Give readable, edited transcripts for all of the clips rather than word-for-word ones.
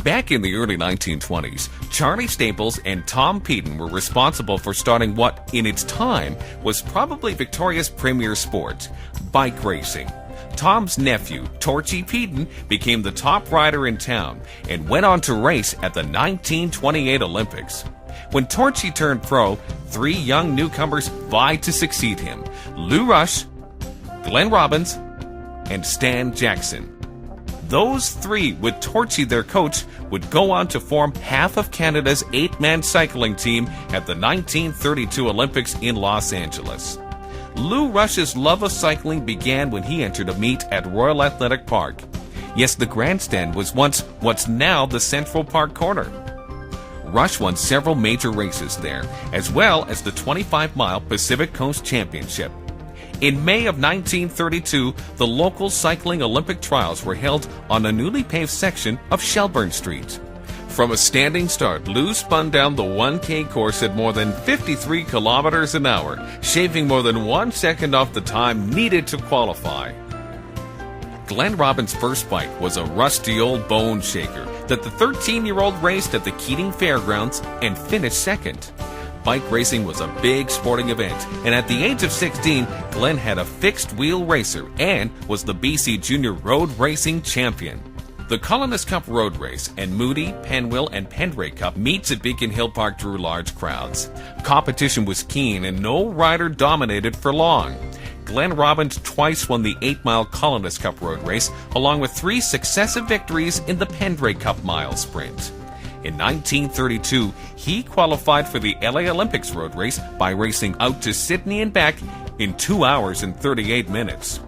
Back in the early 1920s, Charlie Staples and Tom Peden were responsible for starting what, in its time, was probably Victoria's premier sport, bike racing. Tom's nephew, Torchy Peden, became the top rider in town and went on to race at the 1928 Olympics. When Torchy turned pro, three young newcomers vied to succeed him: Lew Rush, Glenn Robbins, and Stan Jackson. Those three, with Torchy their coach, would go on to form half of Canada's 8-man cycling team at the 1932 Olympics in Los Angeles. Lew Rush's love of cycling began when he entered a meet at Royal Athletic Park. Yes, the grandstand was once what's now the Central Park Corner. Rush won several major races there, as well as the 25-mile Pacific Coast Championship. In May of 1932, the local cycling Olympic trials were held on a newly paved section of Shelburne Street. From a standing start, Lew spun down the 1K course at more than 53 kilometers an hour, shaving more than 1 second off the time needed to qualify. Glenn Robbins' first bike was a rusty old bone shaker that the 13-year-old raced at the Keating Fairgrounds and finished second. Bike racing was a big sporting event, and at the age of 16, Glenn had a fixed-wheel racer and was the BC Junior Road Racing Champion. The Colonist Cup Road Race and Moody, Penwill, and Pendray Cup meets at Beacon Hill Park drew large crowds. Competition was keen and no rider dominated for long. Glenn Robbins twice won the 8-mile Colonist Cup Road Race, along with 3 successive victories in the Pendray Cup Mile Sprint. In 1932, he qualified for the LA Olympics road race by racing out to Sydney and back in 2 hours and 38 minutes.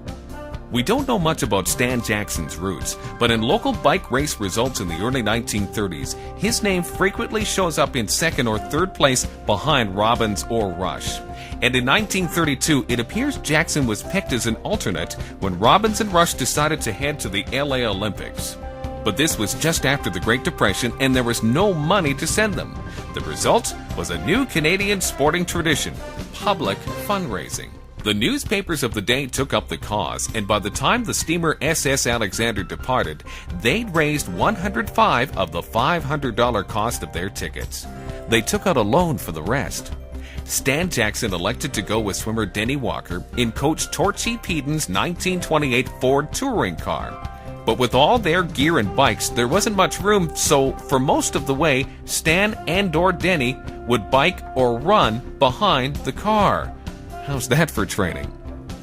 We don't know much about Stan Jackson's roots, but in local bike race results in the early 1930s, his name frequently shows up in second or third place behind Robbins or Rush. And in 1932, it appears Jackson was picked as an alternate when Robbins and Rush decided to head to the LA Olympics. But this was just after the Great Depression and there was no money to send them. The result was a new Canadian sporting tradition: public fundraising. The newspapers of the day took up the cause, and by the time the steamer SS Alexander departed, they'd raised $105 of the $500 cost of their tickets. They took out a loan for the rest. Stan Jackson elected to go with swimmer Denny Walker in coach Torchy Peden's 1928 Ford touring car. But with all their gear and bikes, there wasn't much room, so for most of the way, Stan and/or Denny would bike or run behind the car. How's that for training?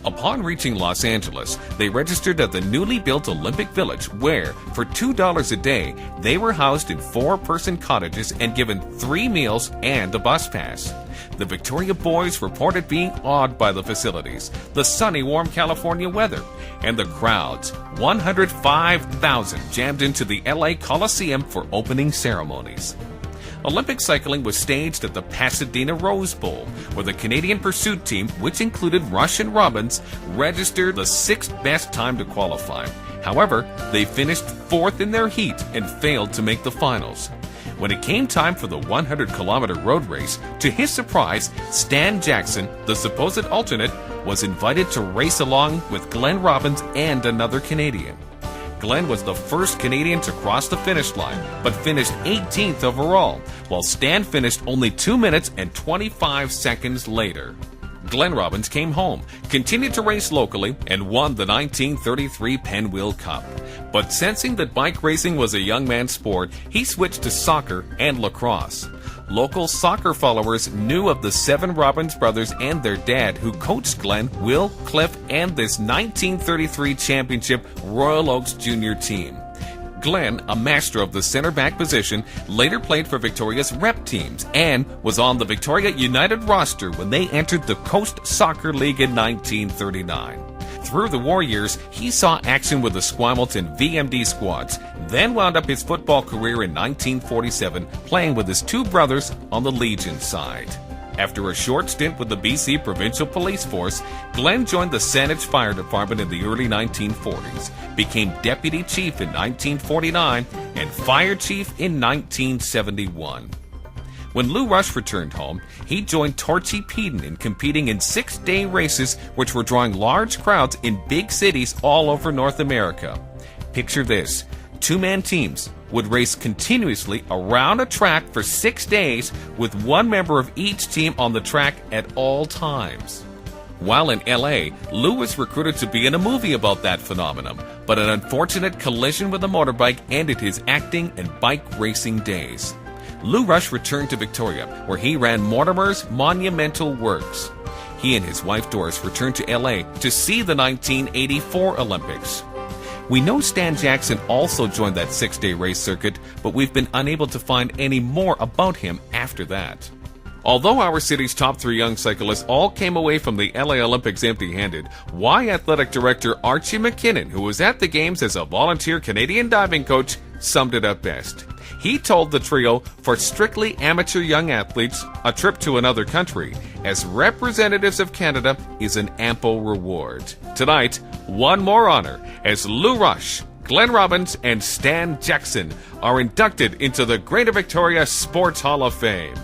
Upon reaching Los Angeles, they registered at the newly built Olympic Village where, for $2 a day, they were housed in 4-person cottages and given 3 meals and a bus pass. The Victoria boys reported being awed by the facilities, the sunny, warm California weather, and the crowds. 105,000 jammed into the LA Coliseum for opening ceremonies. Olympic cycling was staged at the Pasadena Rose Bowl, where the Canadian Pursuit team, which included Rush and Robbins, registered the 6th best time to qualify. However, they finished 4th in their heat and failed to make the finals. When it came time for the 100-kilometer road race, to his surprise, Stan Jackson, the supposed alternate, was invited to race along with Glenn Robbins and another Canadian. Glenn was the first Canadian to cross the finish line, but finished 18th overall, while Stan finished only 2 minutes and 25 seconds later. Glenn Robbins came home, continued to race locally, and won the 1933 Penwill Cup. But sensing that bike racing was a young man's sport, he switched to soccer and lacrosse. Local soccer followers knew of the 7 Robbins brothers and their dad, who coached Glenn, Will, Cliff, and this 1933 championship Royal Oaks junior team. Glenn, a master of the center-back position, later played for Victoria's rep teams and was on the Victoria United roster when they entered the Coast Soccer League in 1939. Through the war years, he saw action with the Squamalt and VMD squads, then wound up his football career in 1947 playing with his 2 brothers on the Legion side. After a short stint with the BC Provincial Police Force, Glenn joined the Saanich Fire Department in the early 1940s, became deputy chief in 1949, and fire chief in 1971. When Lew Rush returned home, he joined Torchy Peden in competing in 6-day races which were drawing large crowds in big cities all over North America. Picture this: Two-man teams would race continuously around a track for 6 days with one member of each team on the track at all times. While in LA, Lew was recruited to be in a movie about that phenomenon, but an unfortunate collision with a motorbike ended his acting and bike racing days. Lew Rush returned to Victoria, where he ran Mortimer's Monumental Works. He and his wife Doris returned to LA to see the 1984 Olympics. We know Stan Jackson also joined that 6-day race circuit, but we've been unable to find any more about him after that. Although our city's top 3 young cyclists all came away from the LA Olympics empty-handed, Y Athletic Director Archie McKinnon, who was at the Games as a volunteer Canadian diving coach, summed it up best. He told the trio, for strictly amateur young athletes, a trip to another country as representatives of Canada is an ample reward. Tonight, one more honor as Lew Rush, Glenn Robbins, and Stan Jackson are inducted into the Greater Victoria Sports Hall of Fame.